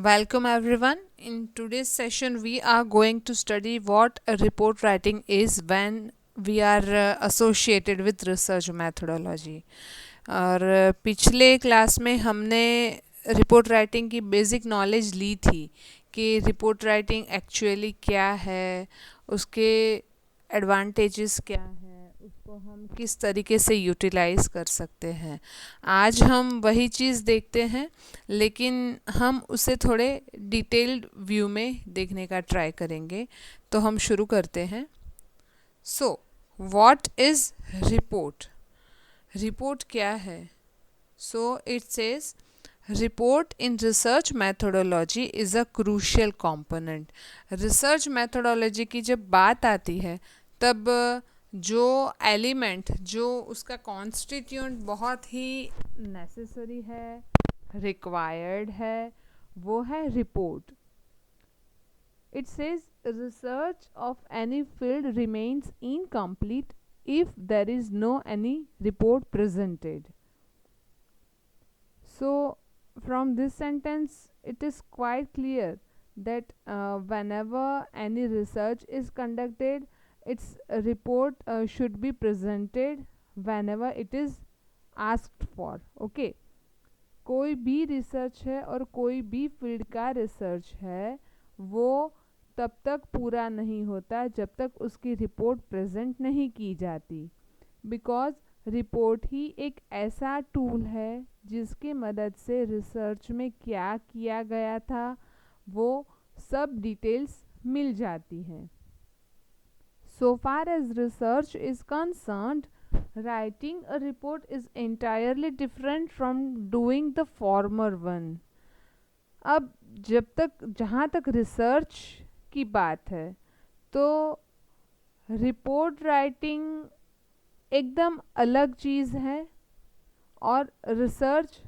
Welcome everyone. In today's session, we are going to study what a report writing is when we are associated with research methodology. और पिछले class में हमने report writing की basic knowledge ली थी कि report writing actually क्या है, उसके एडवांटेजेस क्या हैं, उसको हम किस तरीके से यूटिलाइज कर सकते हैं। आज हम वही चीज़ देखते हैं, लेकिन हम उसे थोड़े डिटेल्ड व्यू में देखने का ट्राई करेंगे। तो हम शुरू करते हैं। So what is report? Report क्या है? So it says report in research methodology is a crucial component. Research methodology की जब बात आती है तब जो एलिमेंट, जो उसका कॉन्स्टिट्यूंट बहुत ही नेसेसरी है, रिक्वायर्ड है, वो है report. It says research of any field remains incomplete if there is no any report presented. So from this sentence it is quite clear that whenever any research is conducted, its report should be presented whenever it is asked for. Okay, कोई भी research है और कोई भी field का research है, वो तब तक पूरा नहीं होता जब तक उसकी रिपोर्ट प्रेजेंट नहीं की जाती। बिकॉज रिपोर्ट ही एक ऐसा टूल है जिसकी मदद से रिसर्च में क्या किया गया था वो सब डिटेल्स मिल जाती हैं। So far as research is concerned, writing a report is entirely different from doing the former one. अब जहाँ तक रिसर्च की बात है तो रिपोर्ट राइटिंग एकदम अलग चीज़ है और रिसर्च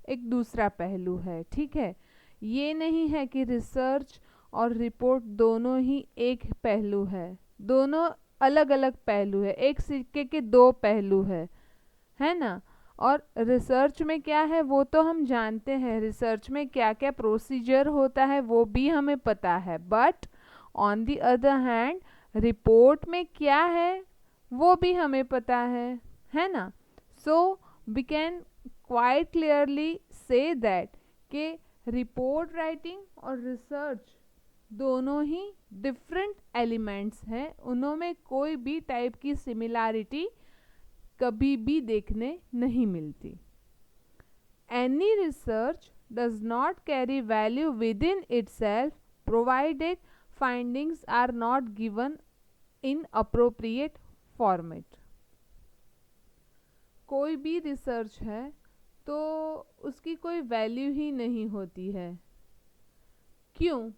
एक दूसरा पहलू है। ठीक है, ये नहीं है कि रिसर्च और रिपोर्ट दोनों ही एक पहलू है, दोनों अलग अलग पहलू है, एक सिक्के के दो पहलू है ना। और रिसर्च में क्या है वो तो हम जानते हैं, रिसर्च में क्या क्या प्रोसीजर होता है वो भी हमें पता है, but on the other hand report में क्या है वो भी हमें पता है ना। So we can quite clearly say that कि रिपोर्ट राइटिंग और रिसर्च दोनों ही डिफरेंट एलिमेंट्स हैं, उनमें कोई भी टाइप की सिमिलैरिटी कभी भी देखने नहीं मिलती। Any research does not carry value within itself provided findings are not given in appropriate format. कोई भी रिसर्च है तो उसकी कोई वैल्यू ही नहीं होती है। क्यों?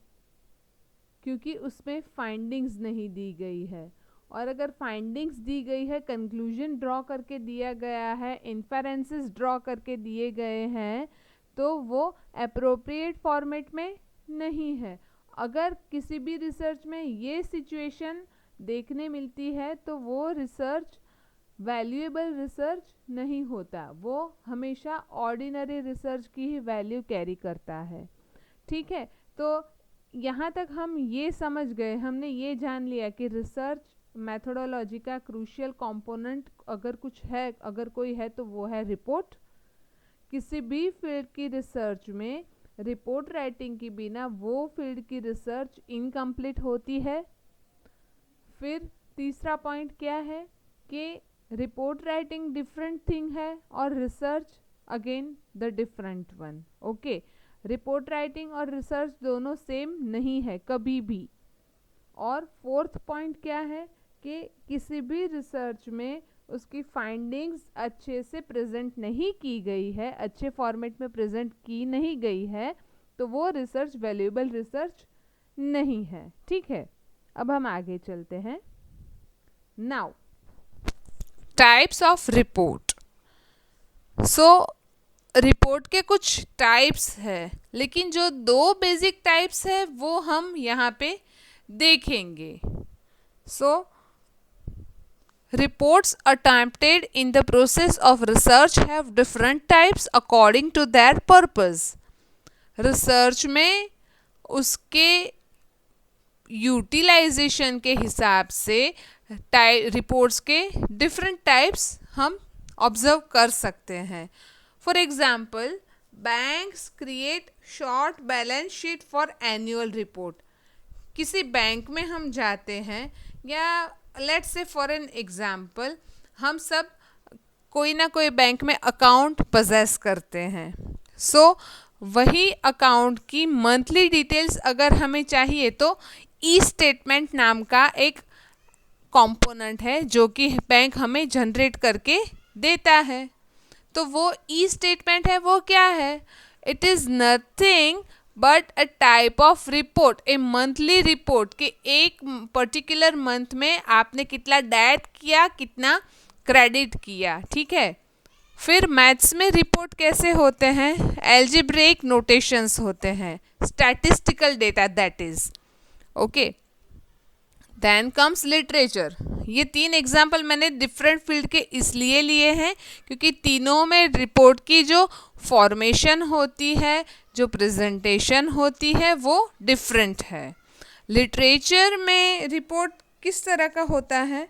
क्योंकि उसमें फाइंडिंग्स नहीं दी गई है, और अगर फाइंडिंग्स दी गई है, कंक्लूजन ड्रॉ करके दिया गया है, इन्फेरेंसेस ड्रॉ करके दिए गए हैं, तो वो अप्रोप्रिएट फॉर्मेट में नहीं है। अगर किसी भी रिसर्च में ये सिचुएशन देखने मिलती है तो वो रिसर्च वैल्यूएबल रिसर्च नहीं होता, वो हमेशा ऑर्डिनरी रिसर्च की ही वैल्यू कैरी करता है। ठीक है, तो यहाँ तक हम ये समझ गए, हमने ये जान लिया कि रिसर्च मैथोडोलॉजी का क्रूशियल कंपोनेंट अगर कुछ है, अगर कोई है तो वो है रिपोर्ट। किसी भी फील्ड की रिसर्च में रिपोर्ट राइटिंग के बिना वो फील्ड की रिसर्च इनकम्प्लीट होती है। फिर तीसरा पॉइंट क्या है कि रिपोर्ट राइटिंग डिफरेंट थिंग है और research again the different one. Okay, report writing और रिसर्च दोनों सेम नहीं है कभी भी। और फोर्थ पॉइंट क्या है कि किसी भी रिसर्च में उसकी फाइंडिंग्स अच्छे से प्रेजेंट नहीं की गई है, अच्छे फॉर्मेट में प्रेजेंट की नहीं गई है, तो वो रिसर्च वैल्यूएबल रिसर्च नहीं है। ठीक है, अब हम आगे चलते हैं। Now types of report. So report के कुछ टाइप्स है, लेकिन जो दो बेसिक टाइप्स है वो हम यहाँ पे देखेंगे। सो reports attempted in the process of research have different types according to their purpose. Research में उसके यूटिलाइजेशन के हिसाब से रिपोर्ट्स के डिफरेंट टाइप्स हम ऑब्जर्व कर सकते हैं. For example, banks create short balance sheet for annual report. किसी बैंक में हम जाते हैं, या let's say for an example, हम सब कोई ना कोई बैंक में अकाउंट पोजेस करते हैं. सो वही अकाउंट की मंथली डिटेल्स अगर हमें चाहिए तो ई स्टेटमेंट नाम का एक कंपोनेंट है जो कि बैंक हमें जनरेट करके देता है. तो वो ई स्टेटमेंट है, वो क्या है? It is nothing but a type of report, A monthly report कि एक पर्टिकुलर मंथ में आपने कितना डेबिट किया, कितना क्रेडिट किया. ठीक है. फिर मैथ्स में रिपोर्ट कैसे होते हैं? एल्जेब्रिक नोटेशंस होते हैं, statistical data that is. Okay. Then comes literature. ये 3 एग्जाम्पल मैंने डिफरेंट फील्ड के इसलिए लिए हैं क्योंकि तीनों में रिपोर्ट की जो फॉर्मेशन होती है, जो प्रेजेंटेशन होती है, वो डिफरेंट है. लिटरेचर में रिपोर्ट किस तरह का होता है?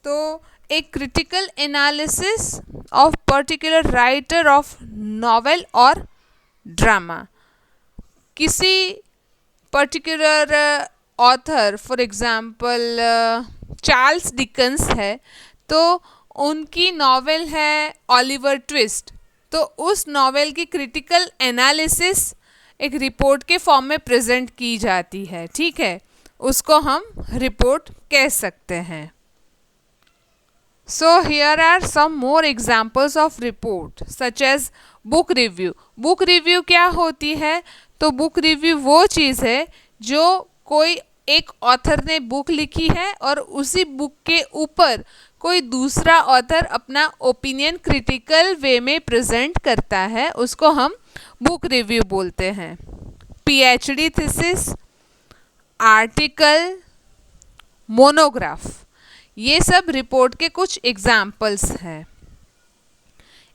तो एक critical analysis of particular writer of novel और ड्रामा. किसी particular author, for example Charles Dickens है, तो उनकी नॉवेल है ऑलिवर ट्विस्ट. तो उस नॉवेल की क्रिटिकल एनालिसिस एक रिपोर्ट के फॉर्म में प्रेजेंट की जाती है. ठीक है. उसको हम रिपोर्ट कह सकते हैं. So here are some more examples of report such as book review. book review क्या होती है? तो book review वो चीज़ है जो कोई एक ऑथर ने बुक लिखी है और उसी बुक के ऊपर कोई दूसरा ऑथर अपना ओपिनियन क्रिटिकल वे में प्रेजेंट करता है, उसको हम बुक रिव्यू बोलते हैं. पीएचडी थीसिस, आर्टिकल, मोनोग्राफ, ये सब रिपोर्ट के कुछ एग्जाम्पल्स हैं.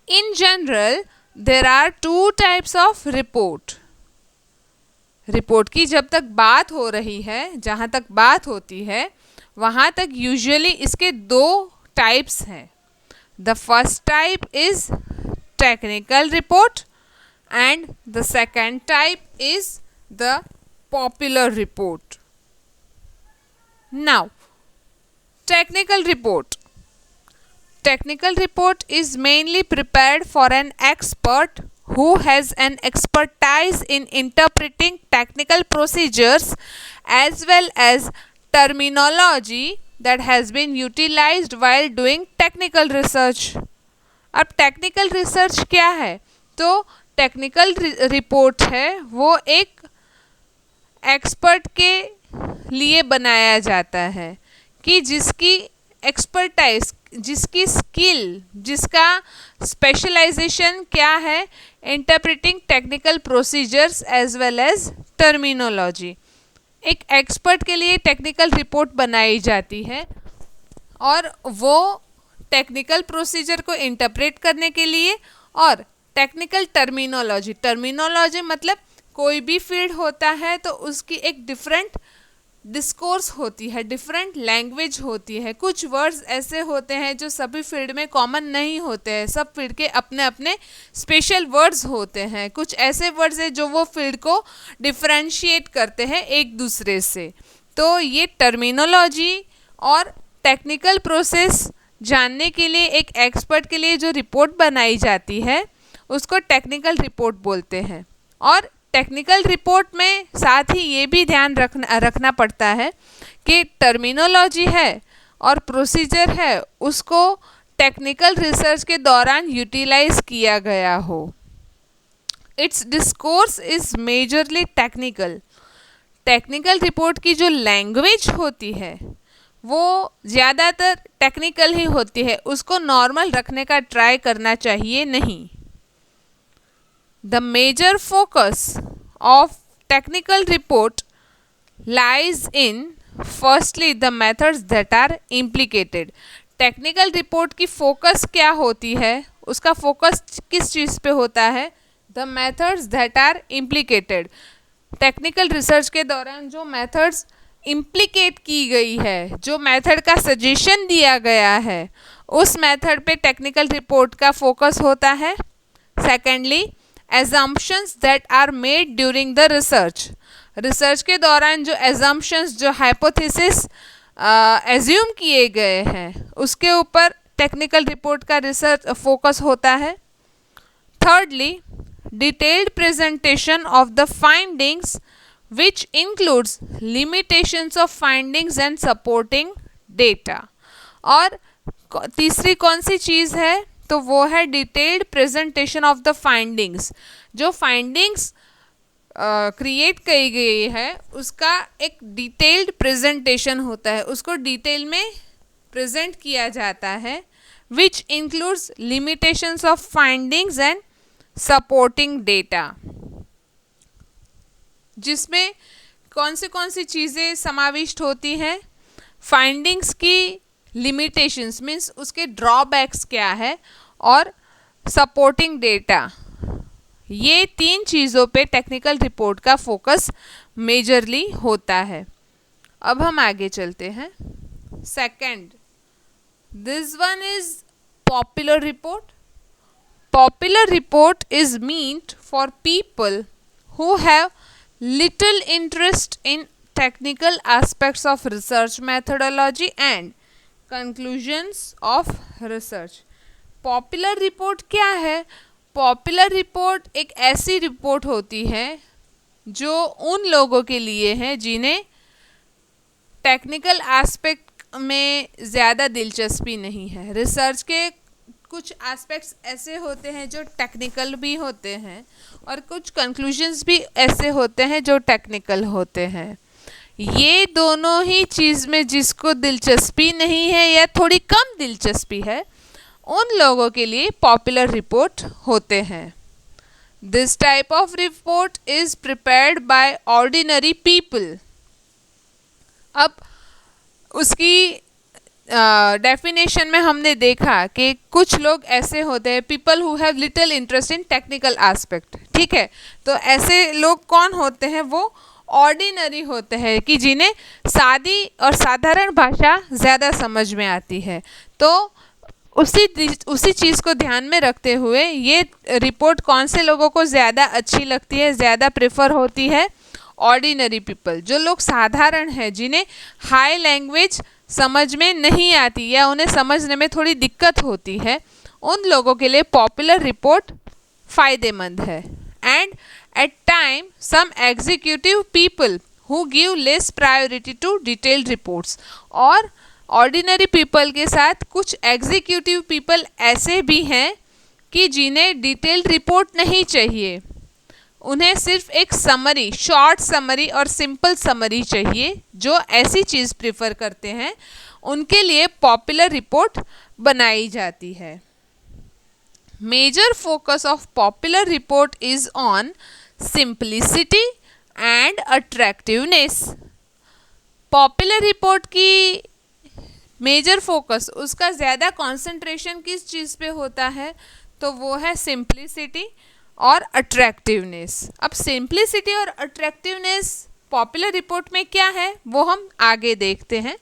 In general there are 2 types of report. Report की जब तक बात हो रही है, जहाँ तक बात होती है, वहाँ तक यूजुअली इसके 2 टाइप्स हैं. The first type is technical report and the second type is the popular report. Now technical report. Technical report is mainly prepared for an expert who has an expertise in interpreting technical procedures as well as terminology that has been utilized while doing technical research. अब technical research क्या है? तो technical report है वो एक expert के लिए बनाया जाता है कि जिसकी एक्सपर्टाइज, जिसकी स्किल, जिसका स्पेशलाइजेशन क्या है, interpreting technical procedures as well as terminology. एक एक्सपर्ट के लिए टेक्निकल रिपोर्ट बनाई जाती है और वो टेक्निकल प्रोसीजर को इंटरप्रेट करने के लिए और टेक्निकल टर्मिनोलॉजी. टर्मिनोलॉजी मतलब कोई भी फील्ड होता है तो उसकी एक डिफरेंट डिस्कोर्स होती है, डिफरेंट लैंग्वेज होती है. कुछ वर्ड्स ऐसे होते हैं जो सभी फील्ड में कॉमन नहीं होते हैं, सब फील्ड के अपने अपने स्पेशल वर्ड्स होते हैं. कुछ ऐसे वर्ड्स हैं जो वो फील्ड को डिफरेंशिएट करते हैं एक दूसरे से. तो ये टर्मिनोलॉजी और टेक्निकल प्रोसेस जानने के लिए एक एक्सपर्ट के लिए जो रिपोर्ट बनाई जाती है उसको टेक्निकल रिपोर्ट बोलते हैं. और टेक्निकल रिपोर्ट में साथ ही ये भी ध्यान रखना पड़ता है कि टर्मिनोलॉजी है और प्रोसीजर है उसको टेक्निकल रिसर्च के दौरान यूटिलाइज किया गया हो. It's discourse is majorly technical. Technical report की जो लैंग्वेज होती है वो ज़्यादातर टेक्निकल ही होती है, उसको नॉर्मल रखने का ट्राई करना चाहिए नहीं. The major focus of technical report lies in firstly the methods that are implicated. Technical report की फोकस क्या होती है? उसका फोकस किस चीज़ पे होता है? The methods that are implicated. Technical research के दौरान जो मेथड्स इम्प्लीकेट की गई है, जो मेथड का सजेशन दिया गया है, उस मेथड पे टेक्निकल रिपोर्ट का फोकस होता है। Secondly, assumptions that are made during the research. Research के दौरान जो एजम्पशंस, जो हाइपोथेसिस एज्यूम किए गए हैं, उसके ऊपर टेक्निकल रिपोर्ट का रिसर्च फोकस होता है। Thirdly, detailed presentation of the findings which includes limitations of findings and supporting data। और तीसरी कौन सी चीज़ है, तो वो है detailed presentation of the findings. जो फाइंडिंग्स क्रिएट की गई है उसका एक डिटेल्ड प्रेजेंटेशन होता है, उसको डिटेल में प्रेजेंट किया जाता है। Which includes limitations of findings and supporting data, जिसमें कौन सी चीज़ें समाविष्ट होती हैं। फाइंडिंग्स की लिमिटेशंस मीन्स उसके ड्रॉबैक्स क्या है, और सपोर्टिंग डेटा, ये तीन चीज़ों पे टेक्निकल रिपोर्ट का फोकस मेजरली होता है। अब हम आगे चलते हैं। Second, this one is popular report. Popular report is meant for people who have little interest in technical aspects of research methodology and conclusions of research। Popular report क्या है? पॉपुलर रिपोर्ट एक ऐसी रिपोर्ट होती है जो उन लोगों के लिए है जिन्हें टेक्निकल एस्पेक्ट में ज़्यादा दिलचस्पी नहीं है। रिसर्च के कुछ एस्पेक्ट्स ऐसे होते हैं जो टेक्निकल भी होते हैं, और कुछ कंक्लूजन्स भी ऐसे होते हैं जो टेक्निकल होते हैं। ये दोनों ही चीज़ में जिसको दिलचस्पी नहीं है या थोड़ी कम दिलचस्पी है, उन लोगों के लिए पॉपुलर रिपोर्ट होते हैं। This type of report is prepared by ordinary people. अब उसकी डेफिनेशन में हमने देखा कि कुछ लोग ऐसे होते हैं, people who have little interest in technical aspect. ठीक है, तो ऐसे लोग कौन होते हैं? वो ऑर्डिनरी होते हैं कि जिन्हें सादी और साधारण भाषा ज़्यादा समझ में आती है। तो उसी चीज़ को ध्यान में रखते हुए ये रिपोर्ट कौन से लोगों को ज़्यादा अच्छी लगती है, ज़्यादा प्रेफर होती है? ऑर्डिनरी पीपल, जो लोग साधारण हैं, जिन्हें हाई लैंग्वेज समझ में नहीं आती या उन्हें समझने में थोड़ी दिक्कत होती है, उन लोगों के लिए पॉपुलर रिपोर्ट फ़ायदेमंद है। And at time some executive people who give less priority to detailed reports. और ऑर्डिनरी पीपल के साथ कुछ एग्जीक्यूटिव पीपल ऐसे भी हैं कि जिन्हें डिटेल्ड रिपोर्ट नहीं चाहिए, उन्हें सिर्फ एक समरी, शॉर्ट समरी और सिंपल समरी चाहिए। जो ऐसी चीज़ प्रेफर करते हैं उनके लिए पॉपुलर रिपोर्ट बनाई जाती है। Major focus of popular report is on simplicity and attractiveness. Popular report की मेजर फोकस, उसका ज़्यादा कंसंट्रेशन किस चीज़ पे होता है? तो वो है सिंप्लिसिटी और अट्रैक्टिवनेस। अब सिंप्लिसिटी और अट्रैक्टिवनेस पॉपुलर रिपोर्ट में क्या है वो हम आगे देखते हैं।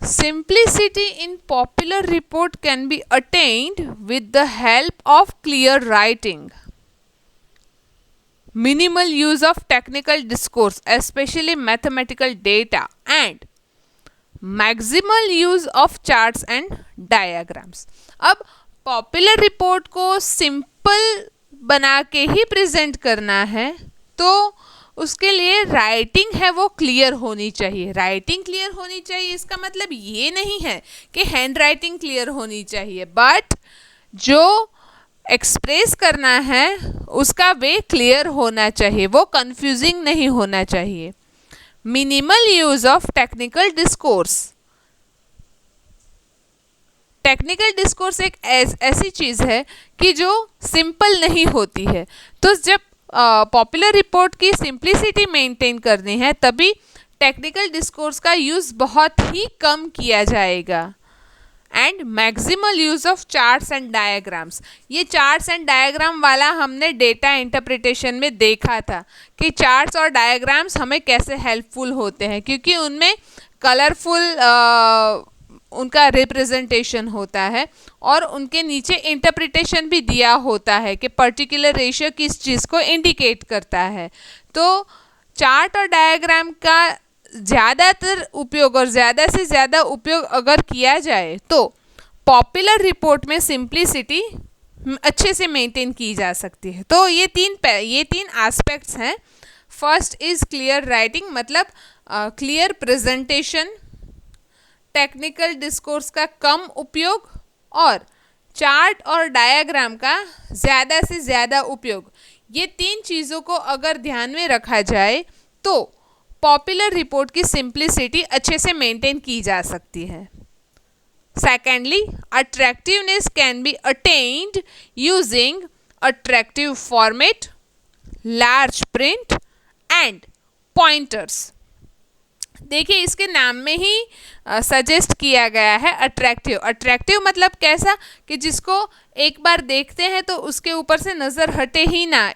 Simplicity in popular report can be attend with the help of clear writing, minimal use of technical discourse, especially mathematical data, and maximal use of charts and diagrams। अब popular report को सिंपल बना के ही present करना है, तो उसके लिए writing है वो क्लियर होनी चाहिए। राइटिंग क्लियर होनी चाहिए इसका मतलब ये नहीं है कि हैंड राइटिंग क्लियर होनी चाहिए, बट जो एक्सप्रेस करना है उसका वे क्लियर होना चाहिए, वो कंफ्यूजिंग नहीं होना चाहिए। Minimal use of technical discourse. Technical discourse एक ऐसी चीज़ है कि जो सिंपल नहीं होती है, तो जब पॉपुलर रिपोर्ट की सिंप्लिसिटी मेंटेन करनी है तभी टेक्निकल डिस्कोर्स का यूज़ बहुत ही कम किया जाएगा। And maximal use of charts and diagrams. ये चार्ट्स एंड डायग्राम वाला हमने डेटा इंटरप्रिटेशन में देखा था कि चार्ट्स और डायग्राम्स हमें कैसे हेल्पफुल होते हैं, क्योंकि उनमें कलरफुल उनका रिप्रेजेंटेशन होता है और उनके नीचे इंटरप्रिटेशन भी दिया होता है कि पर्टिकुलर रेशियो किस चीज़ को इंडिकेट करता है। तो चार्ट और डायग्राम का ज़्यादातर उपयोग और ज़्यादा से ज़्यादा उपयोग अगर किया जाए तो पॉपुलर रिपोर्ट में सिंप्लिसिटी अच्छे से मेंटेन की जा सकती है। तो ये तीन एस्पेक्ट्स हैं। फर्स्ट इज़ क्लियर राइटिंग, मतलब क्लियर प्रेजेंटेशन, टेक्निकल डिस्कोर्स का कम उपयोग और चार्ट और डायग्राम का ज़्यादा से ज़्यादा उपयोग। ये तीन चीज़ों को अगर ध्यान में रखा जाए तो पॉपुलर रिपोर्ट की सिंप्लिसिटी अच्छे से मेंटेन की जा सकती है। Secondly, attractiveness can be attend using attractive format, large print and pointers. देखिए, इसके नाम में ही सजेस्ट किया गया है अट्रैक्टिव। अट्रैक्टिव मतलब कैसा कि जिसको एक बार देखते हैं तो उसके ऊपर से नज़र हटे ही ना,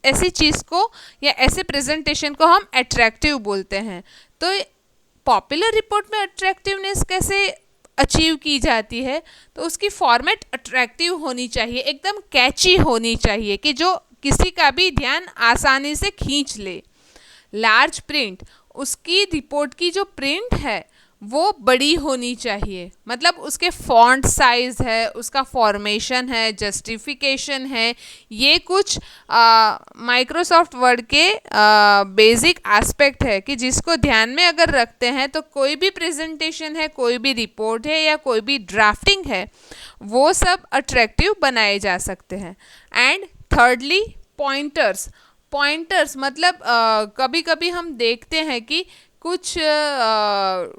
ऐसी चीज़ को या ऐसे प्रेजेंटेशन को हम अट्रैक्टिव बोलते हैं। तो पॉपुलर रिपोर्ट में अट्रैक्टिवनेस कैसे अचीव की जाती है? तो उसकी फॉर्मेट अट्रैक्टिव होनी चाहिए, एकदम कैची होनी चाहिए कि जो किसी का भी ध्यान आसानी से खींच ले। लार्ज प्रिंट, उसकी रिपोर्ट की जो प्रिंट है वो बड़ी होनी चाहिए, मतलब उसके फॉन्ट साइज़ है, उसका फॉर्मेशन है, जस्टिफिकेशन है, ये कुछ माइक्रोसॉफ्ट वर्ड के बेसिक एस्पेक्ट है कि जिसको ध्यान में अगर रखते हैं तो कोई भी प्रेजेंटेशन है, कोई भी रिपोर्ट है या कोई भी ड्राफ्टिंग है, वो सब अट्रैक्टिव बनाए जा सकते हैं। And thirdly, pointers. पॉइंटर्स मतलब कभी कभी हम देखते हैं कि कुछ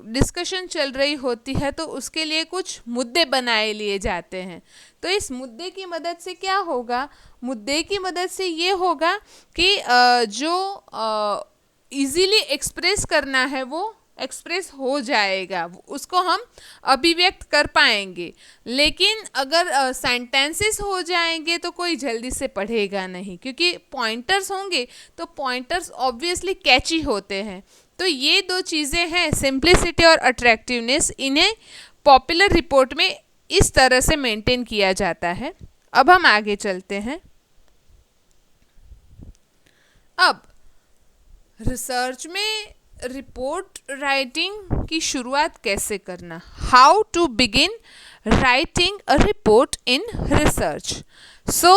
डिस्कशन चल रही होती है तो उसके लिए कुछ मुद्दे बनाए लिए जाते हैं। तो इस मुद्दे की मदद से क्या होगा? मुद्दे की मदद से ये होगा कि जो इजीली एक्सप्रेस करना है वो एक्सप्रेस हो जाएगा, उसको हम अभिव्यक्त कर पाएंगे। लेकिन अगर सेंटेंसेस हो जाएंगे तो कोई जल्दी से पढ़ेगा नहीं, क्योंकि पॉइंटर्स होंगे तो पॉइंटर्स ऑब्वियसली कैची होते हैं। तो ये दो चीज़ें हैं, सिंप्लिसिटी और अट्रैक्टिवनेस, इन्हें पॉपुलर रिपोर्ट में इस तरह से मेंटेन किया जाता है। अब हम आगे चलते हैं। अब रिसर्च में रिपोर्ट राइटिंग की शुरुआत कैसे करना? How to begin writing a report in research. So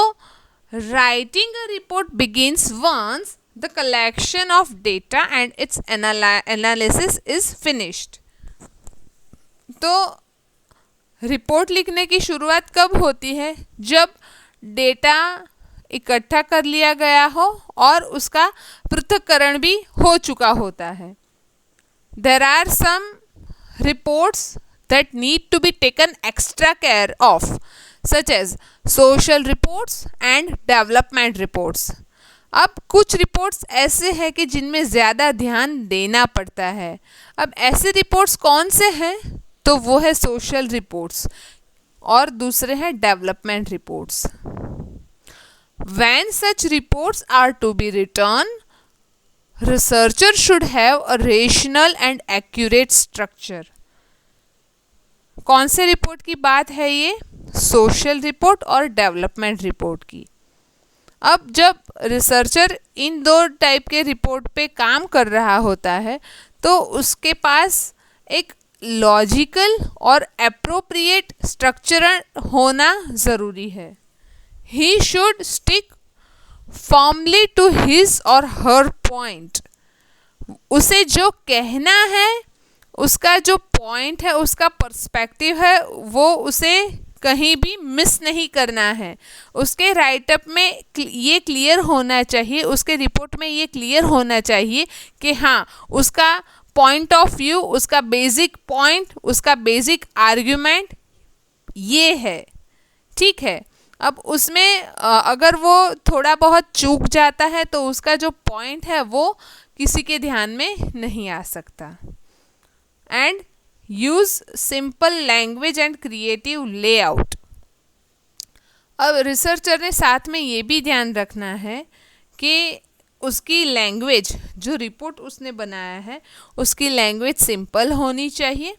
writing a report begins once the collection of data and its analysis is finished। तो रिपोर्ट लिखने की शुरुआत कब होती है? जब डेटा इकट्ठा कर लिया गया हो और उसका पृथक्करण भी हो चुका होता है। There are some reports that need to be taken extra care of, such as social reports and development reports। अब कुछ रिपोर्ट्स ऐसे हैं कि जिनमें ज़्यादा ध्यान देना पड़ता है। अब ऐसे रिपोर्ट्स कौन से हैं? तो वो है सोशल रिपोर्ट्स और दूसरे हैं development reports. When such reports are to be written, researcher should have a rational and accurate structure। कौन से रिपोर्ट की बात है ये? सोशल रिपोर्ट और डेवलपमेंट रिपोर्ट की। अब जब रिसर्चर इन दो टाइप के रिपोर्ट पे काम कर रहा होता है तो उसके पास एक लॉजिकल और एप्रोप्रिएट स्ट्रक्चर होना ज़रूरी है। He should stick formally to his or her point. उसे जो कहना है, उसका जो पॉइंट है, उसका पर्सपेक्टिव है, वो उसे कहीं भी मिस नहीं करना है। उसके राइटअप में ये क्लियर होना चाहिए, उसके रिपोर्ट में ये क्लियर होना चाहिए कि हाँ, उसका पॉइंट ऑफ व्यू, उसका बेसिक पॉइंट, उसका बेसिक आर्ग्यूमेंट ये है। ठीक है। अब उसमें अगर वो थोड़ा बहुत चूक जाता है तो उसका जो पॉइंट है वो किसी के ध्यान में नहीं आ सकता। And use simple language and creative layout. अब रिसर्चर ने साथ में ये भी ध्यान रखना है कि उसकी लैंग्वेज, जो रिपोर्ट उसने बनाया है उसकी लैंग्वेज सिंपल होनी चाहिए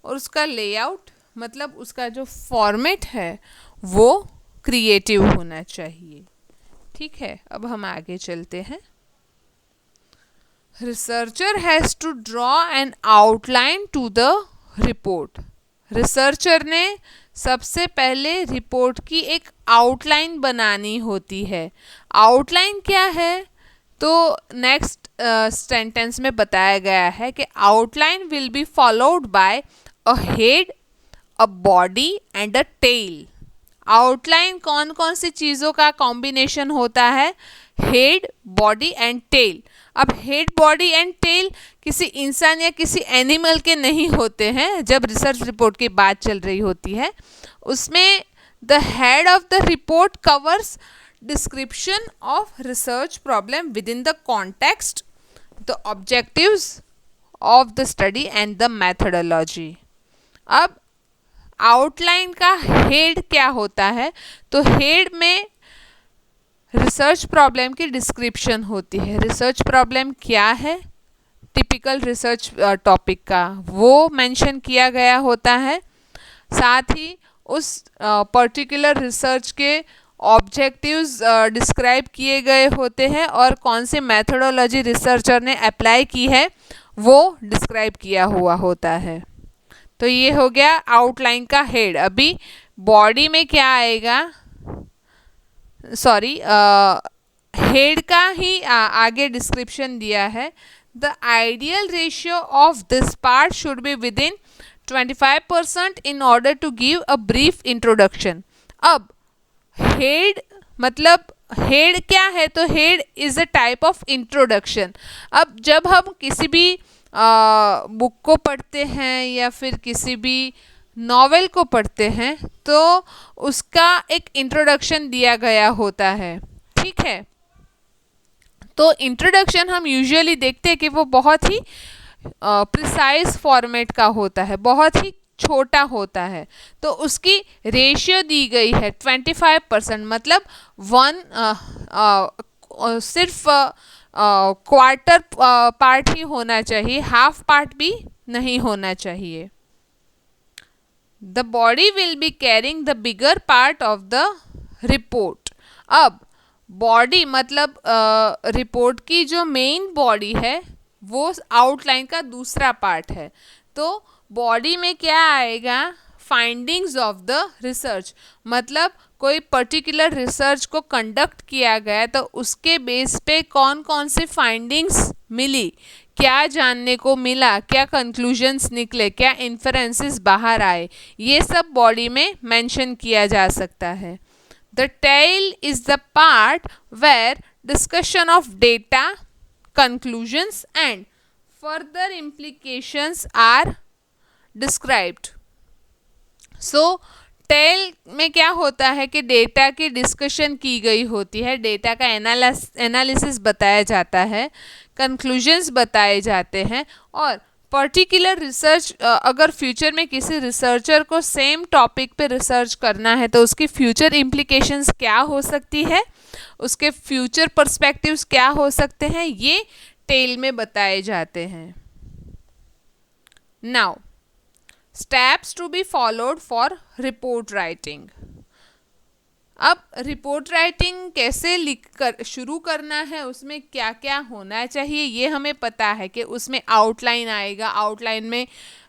और उसका लेआउट मतलब उसका जो फॉर्मेट है वो क्रिएटिव होना चाहिए। ठीक है, अब हम आगे चलते हैं। Researcher has to draw an outline to the report. Researcher ने सबसे पहले रिपोर्ट की एक आउटलाइन बनानी होती है। आउटलाइन क्या है? तो नेक्स्ट सेंटेंस में बताया गया है कि outline will be followed by a head, a body and a tail. Outline कौन कौन सी चीज़ों का कॉम्बिनेशन होता है? Head, body and tail. अब हेड, बॉडी एंड टेल किसी इंसान या किसी एनिमल के नहीं होते हैं जब रिसर्च रिपोर्ट की बात चल रही होती है। उसमें the head of the report covers description of research problem within the context, the objectives of the study and the methodology. अब आउटलाइन का हेड क्या होता है? तो हेड में रिसर्च प्रॉब्लम की डिस्क्रिप्शन होती है। रिसर्च प्रॉब्लम क्या है, टिपिकल रिसर्च टॉपिक का वो मेंशन किया गया होता है। साथ ही उस पर्टिकुलर रिसर्च के ऑब्जेक्टिव्स डिस्क्राइब किए गए होते हैं और कौन सी मेथोडोलॉजी रिसर्चर ने अप्लाई की है वो डिस्क्राइब किया हुआ होता है। तो ये हो गया आउटलाइन का हेड। अभी बॉडी में क्या आएगा? सॉरी, हेड का ही आगे डिस्क्रिप्शन दिया है। The ideal ratio of this part should be with in 25% in order to give a brief introduction. अब हेड मतलब हेड क्या है? तो head is a type of introduction. अब जब हम किसी भी बुक को पढ़ते हैं या फिर किसी भी नॉवेल को पढ़ते हैं तो उसका एक इंट्रोडक्शन दिया गया होता है। ठीक है, तो इंट्रोडक्शन हम यूजुअली देखते हैं कि वो बहुत ही प्रिसाइज फॉर्मेट का होता है, बहुत ही छोटा होता है। तो उसकी रेशियो दी गई है 25%, मतलब सिर्फ क्वार्टर पार्ट ही होना चाहिए, हाफ पार्ट भी नहीं होना चाहिए। The body will be carrying the bigger part of the report. अब बॉडी मतलब रिपोर्ट की जो मेन बॉडी है वो आउटलाइन का दूसरा पार्ट है। तो बॉडी में क्या आएगा? फाइंडिंग्स ऑफ द रिसर्च, मतलब कोई पर्टिकुलर रिसर्च को कंडक्ट किया गया तो उसके बेस पे कौन कौन सी फाइंडिंग्स मिली, क्या जानने को मिला, क्या कंक्लूजन्स निकले, क्या इन्फरेंसेस बाहर आए, ये सब बॉडी में मेंशन किया जा सकता है। The tail is the part where discussion of data, conclusions and further implications are described. So tail में क्या होता है कि डेटा की डिस्कशन की गई होती है, डेटा का एनालिसिस बताया जाता है, कंक्लूजन्स बताए जाते हैं और पर्टिकुलर रिसर्च अगर फ्यूचर में किसी रिसर्चर को सेम टॉपिक पे रिसर्च करना है तो उसकी फ्यूचर इम्प्लीकेशंस क्या हो सकती है, उसके फ्यूचर पर्सपेक्टिव्स क्या हो सकते हैं, ये टेल में बताए जाते हैं। Now steps to be followed for report writing. अब रिपोर्ट राइटिंग कैसे लिख कर शुरू करना है, उसमें क्या क्या होना चाहिए ये हमें पता है कि उसमें आउटलाइन आएगा, आउटलाइन में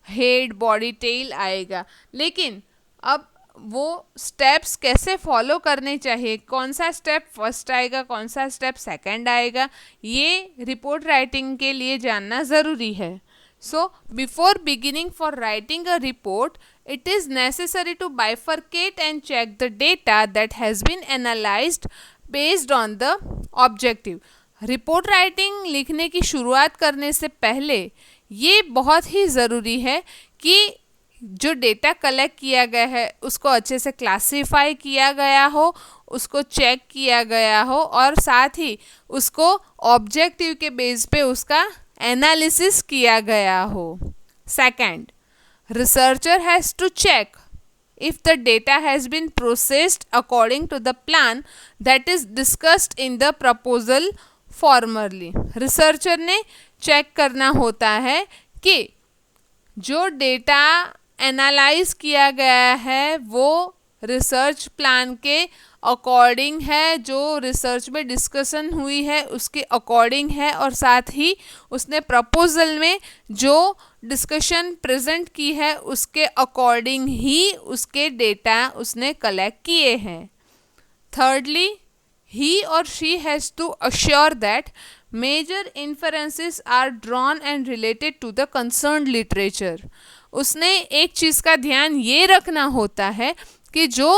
हेड, बॉडी, टेल आएगा, लेकिन अब वो स्टेप्स कैसे फॉलो करने चाहिए, कौन सा स्टेप फर्स्ट आएगा, कौन सा स्टेप सेकंड आएगा, ये रिपोर्ट राइटिंग के लिए जानना ज़रूरी है। So, before beginning for writing a report, it is necessary to bifurcate and check the data that has been analyzed based on the objective. Report writing लिखने की शुरुआत करने से पहले ये बहुत ही ज़रूरी है कि जो डेटा कलेक्ट किया गया है उसको अच्छे से क्लासीफाई किया गया हो, उसको चेक किया गया हो और साथ ही उसको ऑब्जेक्टिव के बेस पे उसका एनालिसिस किया गया हो। Second, Researcher has to check if the data has been processed according to the plan that is discussed in the proposal formerly. Researcher ने चेक करना होता है कि जो डेटा एनालाइज किया गया है वो रिसर्च प्लान के अकॉर्डिंग है, जो रिसर्च में डिस्कशन हुई है उसके अकॉर्डिंग है, और साथ ही उसने प्रपोजल में जो डिस्कशन प्रेजेंट की है उसके अकॉर्डिंग ही उसके डेटा उसने कलेक्ट किए हैं. Thirdly, he or she has to assure that major inferences are drawn and related to the concerned literature. उसने एक चीज़ का ध्यान ये रखना होता है कि जो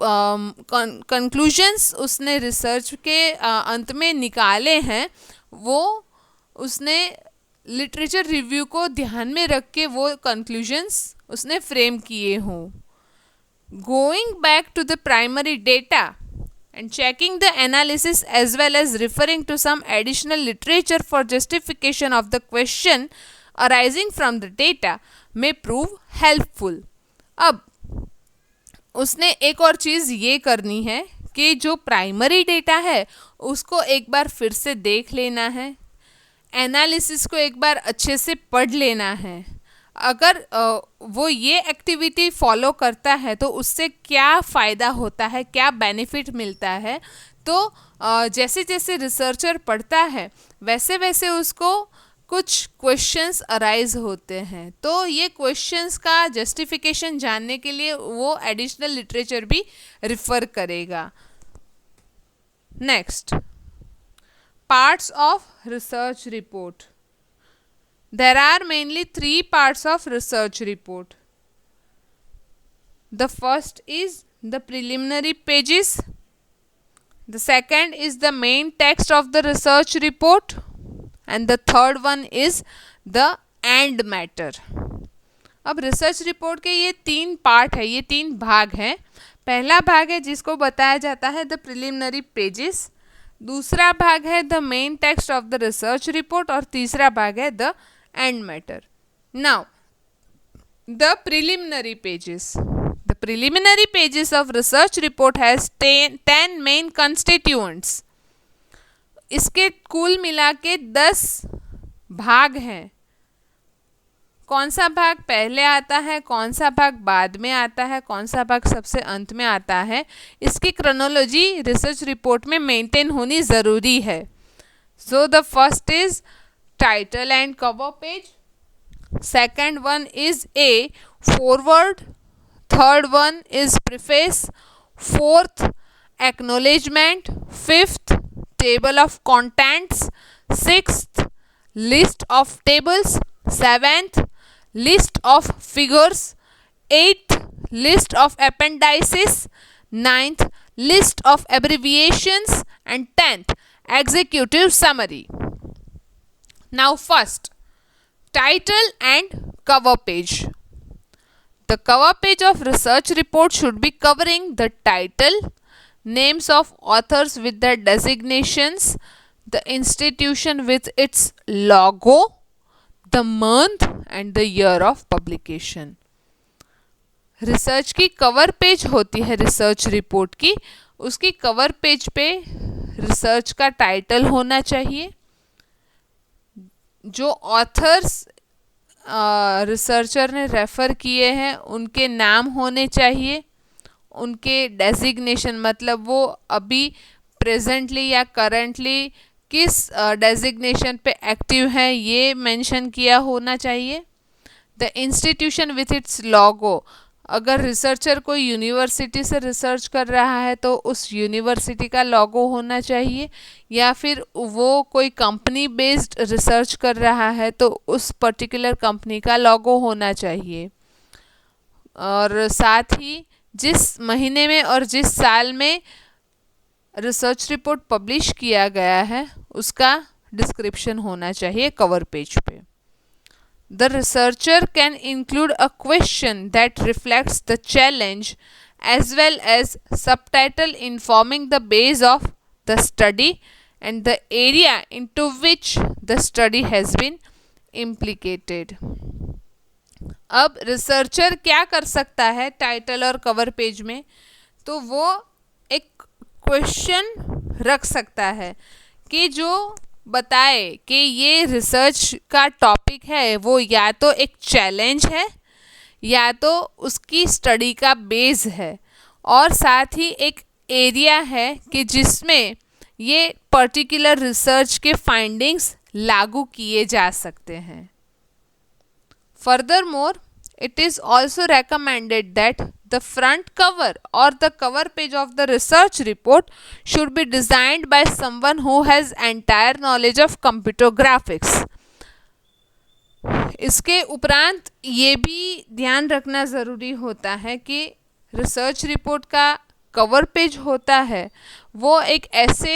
कंक्लूजन्स उसने रिसर्च के अंत में निकाले हैं वो उसने लिटरेचर रिव्यू को ध्यान में रख के वो कंक्लूजन्स उसने फ्रेम किए हों. Going back to the primary data and checking the analysis as well as referring to some additional literature for justification of the question arising from the data may prove helpful. अब उसने एक और चीज़ ये करनी है कि जो प्राइमरी डेटा है उसको एक बार फिर से देख लेना है, एनालिसिस को एक बार अच्छे से पढ़ लेना है. अगर वो ये एक्टिविटी फॉलो करता है तो उससे क्या फ़ायदा होता है, क्या बेनिफिट मिलता है. तो जैसे जैसे रिसर्चर पढ़ता है वैसे वैसे उसको कुछ क्वेश्चंस अराइज होते हैं. तो ये क्वेश्चंस का जस्टिफिकेशन जानने के लिए वो एडिशनल लिटरेचर भी रिफ़र करेगा. Next, parts of research report. There are mainly 3 parts of research report. The first is the preliminary pages. The second is the main text of the research report. And the third one is the end matter. अब research report के ये 3 part है, ये 3 भाग हैं. पहला भाग है जिसको बताया जाता है द प्रिलिमिनरी पेजेस, दूसरा भाग है the main text of the research report और तीसरा भाग है the end matter. Now, the preliminary pages. The preliminary pages of research report has 10 main constituents. इसके कुल मिला के 10 भाग हैं. कौन सा भाग पहले आता है, कौन सा भाग बाद में आता है, कौन सा भाग सबसे अंत में आता है, इसकी क्रोनोलॉजी रिसर्च रिपोर्ट में मेंटेन होनी ज़रूरी है. So the first is title and cover page. Second one is a foreword. Third one is preface. Fourth, acknowledgement. Fifth, table of contents. Sixth, list of tables. Seventh, list of figures. Eighth, list of appendices. Ninth, list of abbreviations. And 10th, executive summary. Now first, title and cover page. The cover page of research report should be covering the title, names of authors with their designations, the institution with its logo, the month and the year of publication. Research की cover page होती है research report की, उसकी cover page पे research का title होना चाहिए, जो ऑथर्स रिसर्चर ने रेफ़र किए हैं उनके नाम होने चाहिए, उनके डेजिग्नेशन मतलब वो अभी प्रेजेंटली या करंटली किस डेजिग्नेशन पे एक्टिव हैं ये मेंशन किया होना चाहिए. The institution with its logo, अगर रिसर्चर कोई यूनिवर्सिटी से रिसर्च कर रहा है तो उस यूनिवर्सिटी का लॉगो होना चाहिए, या फिर वो कोई कंपनी बेस्ड रिसर्च कर रहा है तो उस पर्टिकुलर कंपनी का लॉगो होना चाहिए. और साथ ही जिस महीने में और जिस साल में रिसर्च रिपोर्ट पब्लिश किया गया है उसका डिस्क्रिप्शन होना चाहिए कवर पेज पे. The researcher can include a question that reflects the challenge as well as subtitle informing the base of the study and the area into which the study has been implicated. अब researcher क्या कर सकता है title और cover page में, तो वो एक क्वेश्चन रख सकता है कि जो बताए कि ये रिसर्च का टॉपिक है वो या तो एक चैलेंज है या तो उसकी स्टडी का बेस है, और साथ ही एक एरिया है कि जिसमें ये पर्टिकुलर रिसर्च के फाइंडिंग्स लागू किए जा सकते हैं. Furthermore, it is also recommended that the front cover or the cover page of the research report should be designed by someone who has entire knowledge of computer graphics. इसके उपरांत ये भी ध्यान रखना ज़रूरी होता है कि रिसर्च रिपोर्ट का कवर पेज होता है वो एक ऐसे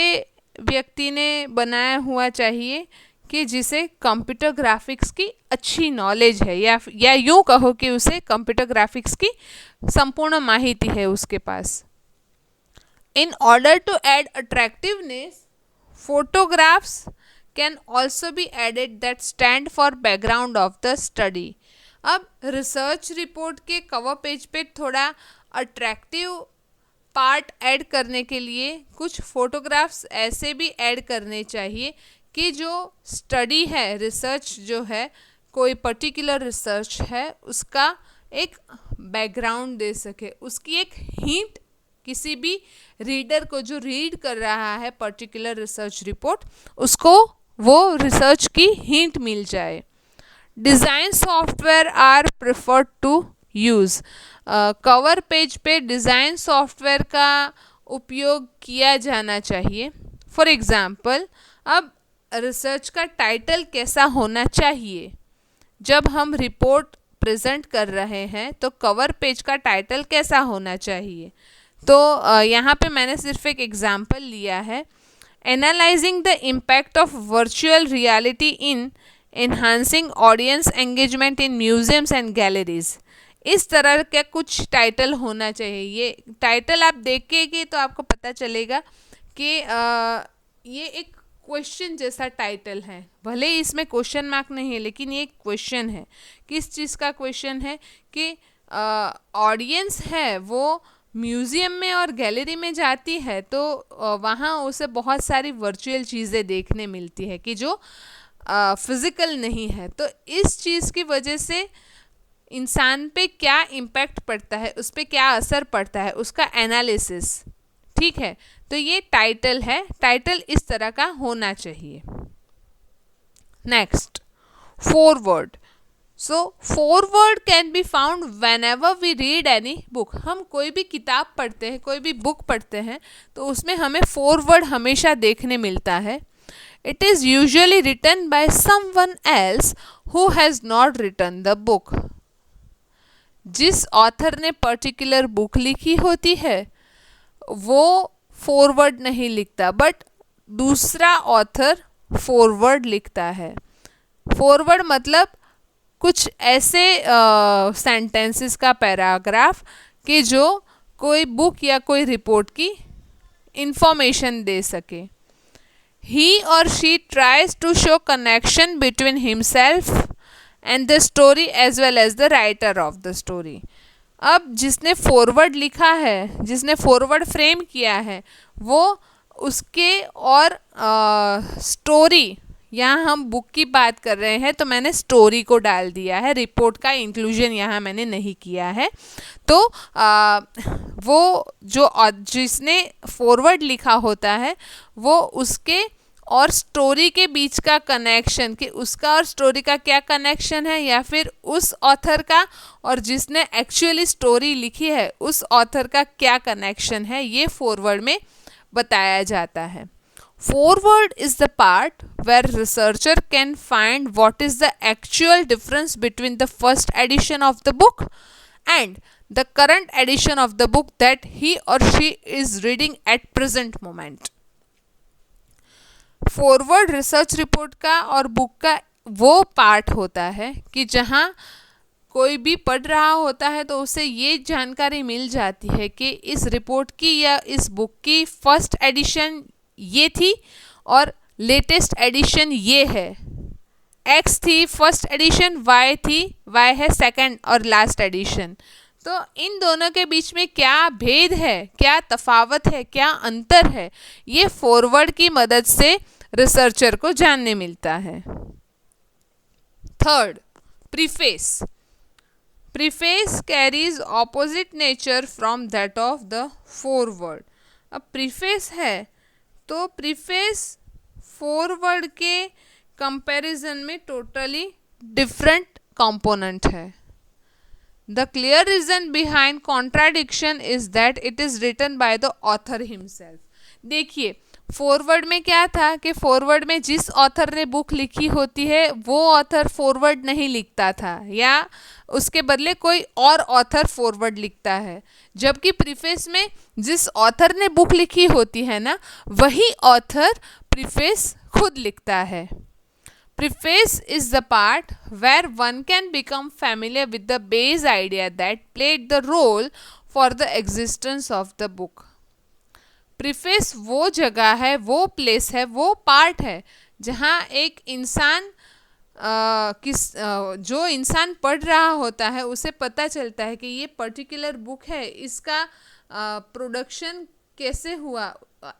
व्यक्ति ने बनाया हुआ चाहिए कि जिसे कंप्यूटर ग्राफिक्स की अच्छी नॉलेज है, या यूँ कहो कि उसे कंप्यूटर ग्राफिक्स की संपूर्ण माहिती है उसके पास. In order to add attractiveness, photographs can also be added that stand for background of the study. अब रिसर्च रिपोर्ट के कवर पेज पे थोड़ा अट्रैक्टिव पार्ट ऐड करने के लिए कुछ फोटोग्राफ्स ऐसे भी ऐड करने चाहिए कि जो स्टडी है, रिसर्च जो है, कोई पर्टिकुलर रिसर्च है, उसका एक बैकग्राउंड दे सके, उसकी एक हिंट किसी भी रीडर को जो रीड कर रहा है पर्टिकुलर रिसर्च रिपोर्ट, उसको वो रिसर्च की हिंट मिल जाए. Design software are preferred to use. Cover page पे डिज़ाइन सॉफ्टवेयर का उपयोग किया जाना चाहिए. फॉर एग्ज़ाम्पल, अब रिसर्च का टाइटल कैसा होना चाहिए. जब हम रिपोर्ट प्रेजेंट कर रहे हैं तो कवर पेज का टाइटल कैसा होना चाहिए. तो यहाँ पे मैंने सिर्फ एक एग्जाम्पल लिया है. Analysing the impact of virtual reality in enhancing audience engagement in museums and galleries. इस तरह का कुछ टाइटल होना चाहिए. ये टाइटल आप देखेंगे तो आपको पता चलेगा कि ये एक क्वेश्चन जैसा टाइटल है. भले ही इसमें क्वेश्चन मार्क नहीं है, लेकिन ये क्वेश्चन है. किस चीज़ का क्वेश्चन है कि ऑडियंस है वो म्यूज़ियम में और गैलरी में जाती है तो वहाँ उसे बहुत सारी वर्चुअल चीज़ें देखने मिलती है कि जो फिज़िकल नहीं है. तो इस चीज़ की वजह से इंसान पे क्या इम्पैक्ट पड़ता है, उस पर क्या असर पड़ता है, उसका एनालिसिस. ठीक है, तो ये टाइटल है. टाइटल इस तरह का होना चाहिए. Next, foreword. So foreword can be found whenever we read any book. हम कोई भी किताब पढ़ते हैं, कोई भी बुक पढ़ते हैं, तो उसमें हमें फोरवर्ड हमेशा देखने मिलता है. It is usually written by someone else who has not written the book. जिस ऑथर ने पर्टिकुलर बुक लिखी होती है वो फॉरवर्ड नहीं लिखता, बट दूसरा ऑथर फॉरवर्ड लिखता है. फॉरवर्ड मतलब कुछ ऐसे सेंटेंसेस का पैराग्राफ कि जो कोई बुक या कोई रिपोर्ट की इंफॉर्मेशन दे सके. He or she tries to show connection between himself and the story as well as the writer of the story. अब जिसने फॉरवर्ड लिखा है, जिसने फॉरवर्ड फ्रेम किया है, वो उसके और स्टोरी, यहाँ हम बुक की बात कर रहे हैं तो मैंने स्टोरी को डाल दिया है, रिपोर्ट का इंक्लूजन यहाँ मैंने नहीं किया है. तो वो जो जिसने फॉरवर्ड लिखा होता है वो उसके और स्टोरी के बीच का कनेक्शन, कि उसका और स्टोरी का क्या कनेक्शन है, या फिर उस ऑथर का और जिसने एक्चुअली स्टोरी लिखी है उस ऑथर का क्या कनेक्शन है, ये फॉरवर्ड में बताया जाता है. Foreword is the part where researcher can find what is the actual difference between the first edition of the book and the current edition of the book that he or she is reading at present moment. Forward research report का और book का वो part होता है कि जहाँ कोई भी पढ़ रहा होता है तो उसे ये जानकारी मिल जाती है कि इस रिपोर्ट की या इस बुक की फर्स्ट एडिशन ये थी और लेटेस्ट एडिशन ये है. एक्स थी फर्स्ट एडिशन, वाई है सेकंड और लास्ट एडिशन। तो इन दोनों के बीच में क्या भेद है, क्या तफावत है, क्या अंतर है, ये फॉरवर्ड की मदद से रिसर्चर को जानने मिलता है। Third, preface. Preface carries opposite nature from that of the foreword. अब प्रीफेस है तो प्रीफेस फॉरवर्ड के कंपैरिजन में टोटली डिफरेंट कंपोनेंट है। The clear reason behind contradiction is that it is written by the author himself. देखिए foreword में क्या था कि फॉरवर्ड में जिस ऑथर ने बुक लिखी होती है वो ऑथर फॉरवर्ड नहीं लिखता था, या उसके बदले कोई और ऑथर फॉरवर्ड लिखता है, जबकि प्रीफेस में जिस ऑथर ने बुक लिखी होती है ना, वही ऑथर प्रीफेस खुद लिखता है। Preface is the part where one can become familiar with the base idea that played the role for the existence of the book. Preface वो जगह है, वो प्लेस है, वो पार्ट है जहाँ एक इंसान जो इंसान पढ़ रहा होता है उसे पता चलता है कि ये पर्टिकुलर बुक है, इसका प्रोडक्शन कैसे हुआ,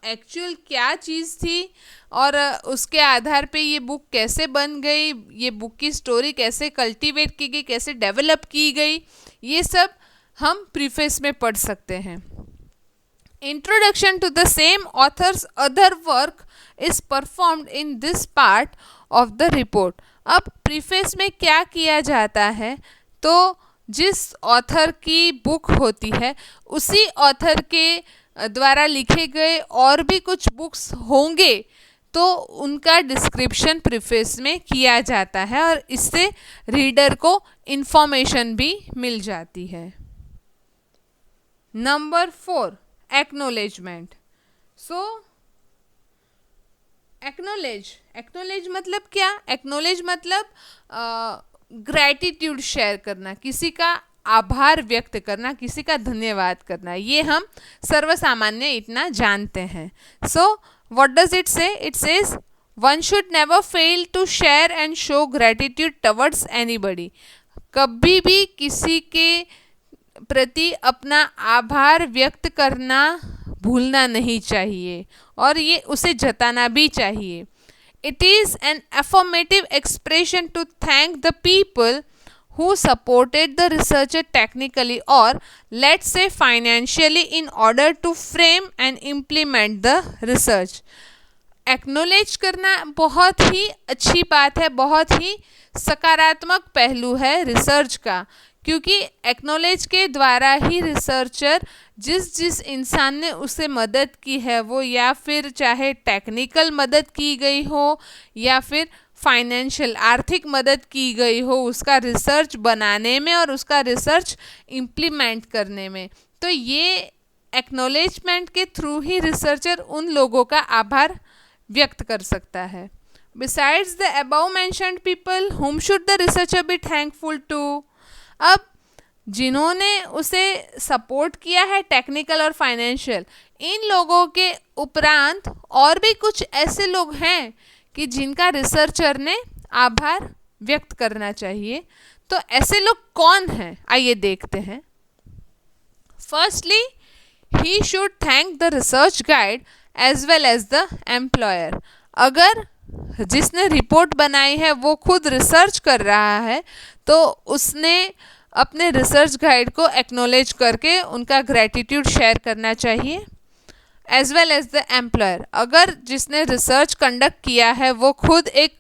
एक्चुअल क्या चीज़ थी, और उसके आधार पे ये बुक कैसे बन गई, ये बुक की स्टोरी कैसे कल्टीवेट की गई, कैसे डेवलप की गई, ये सब हम प्रीफेस में पढ़ सकते हैं। Introduction to the same author's other work is performed in this part of the report. अब प्रीफेस में क्या किया जाता है, तो जिस ऑथर की बुक होती है उसी ऑथर के द्वारा लिखे गए और भी कुछ बुक्स होंगे तो उनका डिस्क्रिप्शन प्रीफेस में किया जाता है और इससे रीडर को इंफॉर्मेशन भी मिल जाती है। Number 4, acknowledgement. सो एक्नॉलेज मतलब क्या? एक्नॉलेज मतलब ग्रैटिट्यूड शेयर करना, किसी का आभार व्यक्त करना, किसी का धन्यवाद करना, ये हम सर्वसामान्य इतना जानते हैं। So what does it say? It says one should never fail to share and show gratitude towards anybody. कभी भी किसी के प्रति अपना आभार व्यक्त करना भूलना नहीं चाहिए और ये उसे जताना भी चाहिए। It is an affirmative expression to thank the people who supported the researcher technically or let's say financially in order to frame and implement the research. Acknowledge करना बहुत ही अच्छी बात है, बहुत ही सकारात्मक पहलू है रिसर्च का, क्योंकि एक्नॉलेज के द्वारा ही रिसर्चर जिस इंसान ने उसे मदद की है, वो या फिर चाहे टेक्निकल मदद की गई हो या फिर फाइनेंशियल आर्थिक मदद की गई हो उसका रिसर्च बनाने में और उसका रिसर्च इम्प्लीमेंट करने में, तो ये एक्नॉलेजमेंट के थ्रू ही रिसर्चर उन लोगों का आभार व्यक्त कर सकता है। Besides the above mentioned people whom should the researcher be thankful to. अब जिन्होंने उसे सपोर्ट किया है टेक्निकल और फाइनेंशियल, इन लोगों के उपरांत और भी कुछ ऐसे लोग हैं कि जिनका रिसर्चर ने आभार व्यक्त करना चाहिए। तो ऐसे लोग कौन हैं, आइए देखते हैं। Firstly he should thank the research guide as well as the employer. अगर जिसने रिपोर्ट बनाई है वो खुद रिसर्च कर रहा है तो उसने अपने रिसर्च गाइड को एक्नॉलेज करके उनका ग्रैटिट्यूड शेयर करना चाहिए। As well as the employer, अगर जिसने रिसर्च कंडक्ट किया है वो खुद एक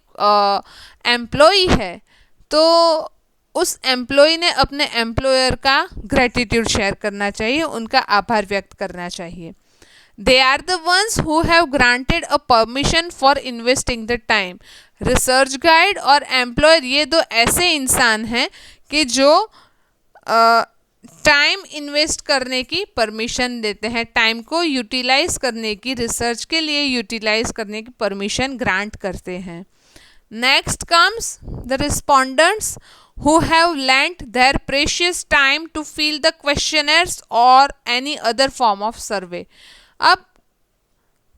एम्प्लॉई है तो उस एम्प्लॉई ने अपने एम्प्लॉयर का ग्रैटिट्यूड शेयर करना चाहिए, उनका आभार व्यक्त करना चाहिए। They are the ones who have granted a permission for investing the time. Research guide और एम्प्लॉयर ये दो ऐसे इंसान हैं कि जो टाइम इन्वेस्ट करने की परमिशन देते हैं, टाइम को यूटिलाइज करने की, रिसर्च के लिए यूटिलाइज करने की परमिशन ग्रांट करते हैं। Next comes the respondents who have lent their precious time to fill the questionnaires or any other form of survey. अब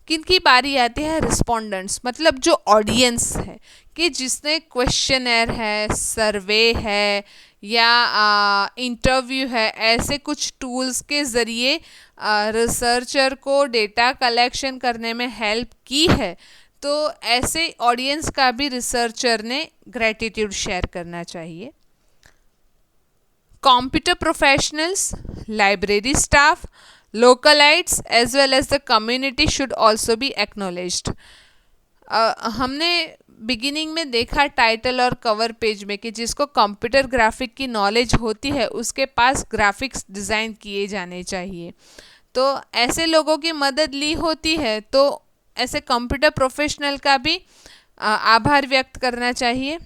किनकी बारी आती है? रिस्पोंडेंट्स मतलब जो ऑडियंस है, कि जिसने क्वेश्चनर है, सर्वे है या इंटरव्यू है, ऐसे कुछ टूल्स के ज़रिए रिसर्चर को डेटा कलेक्शन करने में हेल्प की है, तो ऐसे ऑडियंस का भी रिसर्चर ने ग्रेटिट्यूड शेयर करना चाहिए. Computer professionals, library staff, localites as well as the community should also be acknowledged. हमने बिगिनिंग में देखा टाइटल और कवर पेज में कि जिसको कंप्यूटर ग्राफिक की नॉलेज होती है उसके पास ग्राफिक्स डिज़ाइन किए जाने चाहिए. तो ऐसे लोगों की मदद ली होती है, तो ऐसे कंप्यूटर प्रोफेशनल का भी आभार व्यक्त करना चाहिए.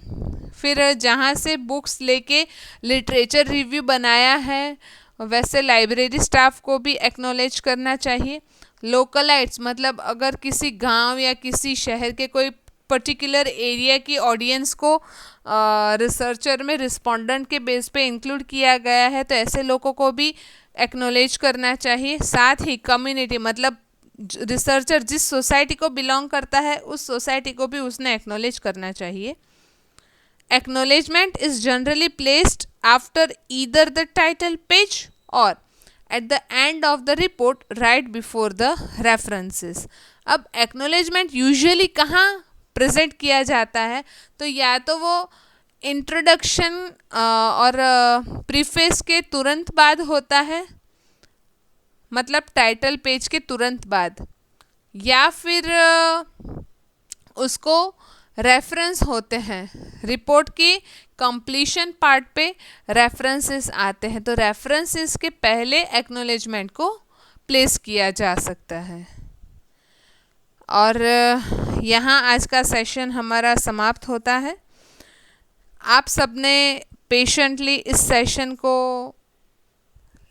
फिर जहाँ से बुक्स लेके लिटरेचर रिव्यू बनाया है, वैसे लाइब्रेरी स्टाफ को भी एक्नॉलेज करना चाहिए. लोकलाइट्स मतलब अगर किसी गांव या किसी शहर के कोई पर्टिकुलर एरिया की ऑडियंस को रिसर्चर में रिस्पोंडेंट के बेस पे इंक्लूड किया गया है, तो ऐसे लोगों को भी एक्नॉलेज करना चाहिए. साथ ही कम्युनिटी मतलब रिसर्चर जिस सोसाइटी को बिलोंग करता है उस सोसाइटी को भी उसने एक्नॉलेज करना चाहिए. Acknowledgement is generally placed after either the title page or at the end of the report right before the references. अब acknowledgement usually कहाँ प्रेजेंट किया जाता है, तो या तो वो इंट्रोडक्शन और प्रीफेस के तुरंत बाद होता है, मतलब टाइटल पेज के तुरंत बाद, या फिर उसको रेफरेंस होते हैं. रिपोर्ट की कंप्लीशन पार्ट पे रेफरेंसेस आते हैं, तो रेफरेंसेस के पहले एक्नॉलेजमेंट को प्लेस किया जा सकता है. और यहाँ आज का सेशन हमारा समाप्त होता है. आप सबने पेशेंटली इस सेशन को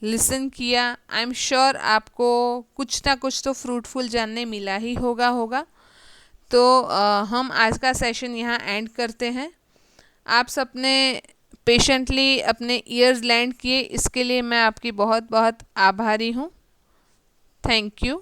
लिसन किया. आई एम श्योर आपको कुछ ना कुछ तो फ्रूटफुल जानने मिला ही होगा. तो हम आज का सेशन यहाँ एंड करते हैं. आप सबने पेशेंटली अपने ईयर्स लैंड किए, इसके लिए मैं आपकी बहुत बहुत आभारी हूँ. Thank you.